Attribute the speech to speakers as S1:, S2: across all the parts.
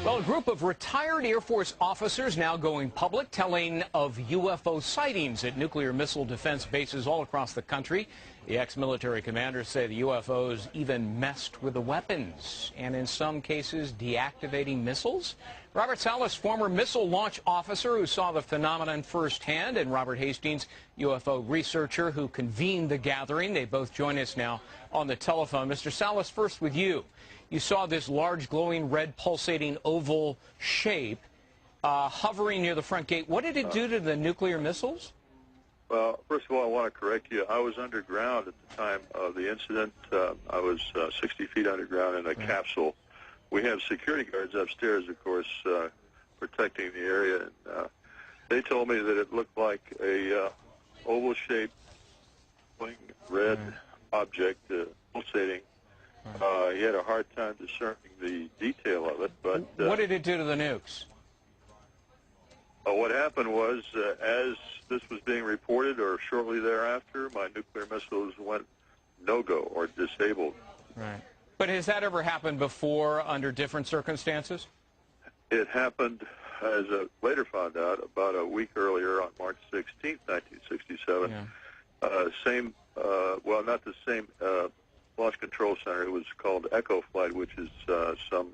S1: Well, a group of retired Air Force officers now going public, telling of UFO sightings at nuclear missile defense bases all across the country. The ex-military commanders say the UFOs even messed with the weapons and in some cases deactivating missiles. Robert Salas, former missile launch officer who saw the phenomenon firsthand, and Robert Hastings, UFO researcher who convened the gathering. They both join us now on the telephone. Mr. Salas, first with you. You saw this large glowing red pulsating oval shape hovering near the front gate. What did it do to the nuclear missiles?
S2: Well, first of all, I want to correct you. I was underground at the time of the incident. I was 60 feet underground in a capsule. We have security guards upstairs, of course, protecting the area. And, they told me that it looked like a oval-shaped red object pulsating. He had a hard time discerning the detail of it, but...
S1: what did it do to the nukes?
S2: What happened was, as this was being reported, or shortly thereafter, my nuclear missiles went no-go, or disabled.
S1: Right. But has that ever happened before under different circumstances?
S2: It happened, as I later found out, about a week earlier on March 16th, 1967. Yeah. Well, not the same launch control center. It was called Echo Flight, which is some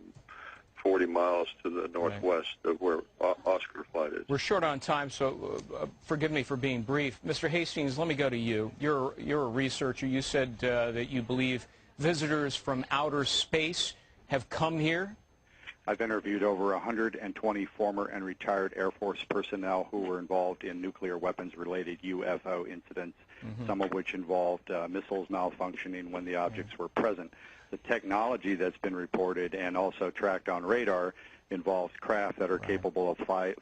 S2: 40 miles to the northwest of where Oscar Flight is.
S1: We're short on time, so forgive me for being brief. Mr. Hastings, let me go to you. You're a researcher. You said that you believe visitors from outer space have come here.
S3: I've interviewed over 120 former and retired Air Force personnel who were involved in nuclear weapons-related UFO incidents, some of which involved missiles malfunctioning when the objects were present. The technology that's been reported and also tracked on radar involves craft that are capable of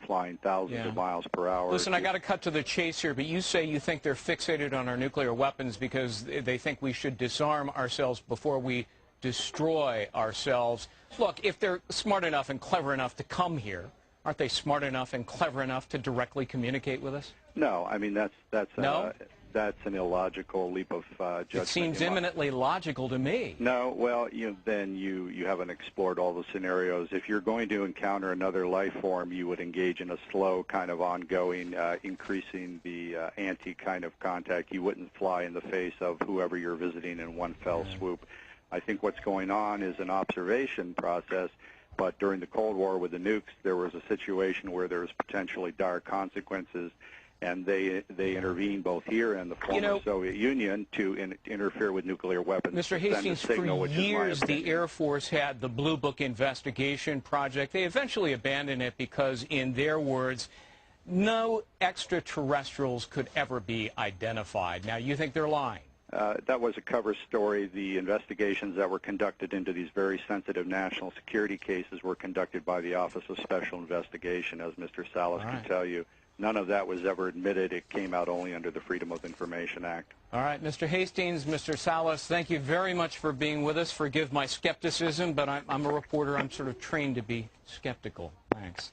S3: flying thousands of miles per hour.
S1: Listen, I got to cut to the chase here, but you say you think they're fixated on our nuclear weapons because they think we should disarm ourselves before we destroy ourselves. Look, if they're smart enough and clever enough to come here, aren't they smart enough and clever enough to directly communicate with us?
S3: No, I mean that's an illogical leap of judgment.
S1: It seems eminently logical to me.
S3: No, well, then you haven't explored all the scenarios. If you're going to encounter another life form, you would engage in a slow kind of ongoing, increasing the ante kind of contact. You wouldn't fly in the face of whoever you're visiting in one fell swoop. I think what's going on is an observation process, but during the Cold War with the nukes, there was a situation where there was potentially dire consequences, and they intervened both here and the former Soviet Union to interfere with nuclear weapons.
S1: Mr. Hastings, for years the Air Force had the Blue Book investigation project. They eventually abandoned it because, in their words, no extraterrestrials could ever be identified. Now, you think they're lying?
S3: That was a cover story. The investigations that were conducted into these very sensitive national security cases were conducted by the Office of Special Investigation, as Mr. Salas can tell you. None of that was ever admitted. It came out only under the Freedom of Information Act.
S1: All right, Mr. Hastings, Mr. Salas, thank you very much for being with us. Forgive my skepticism, but I'm a reporter. I'm sort of trained to be skeptical. Thanks.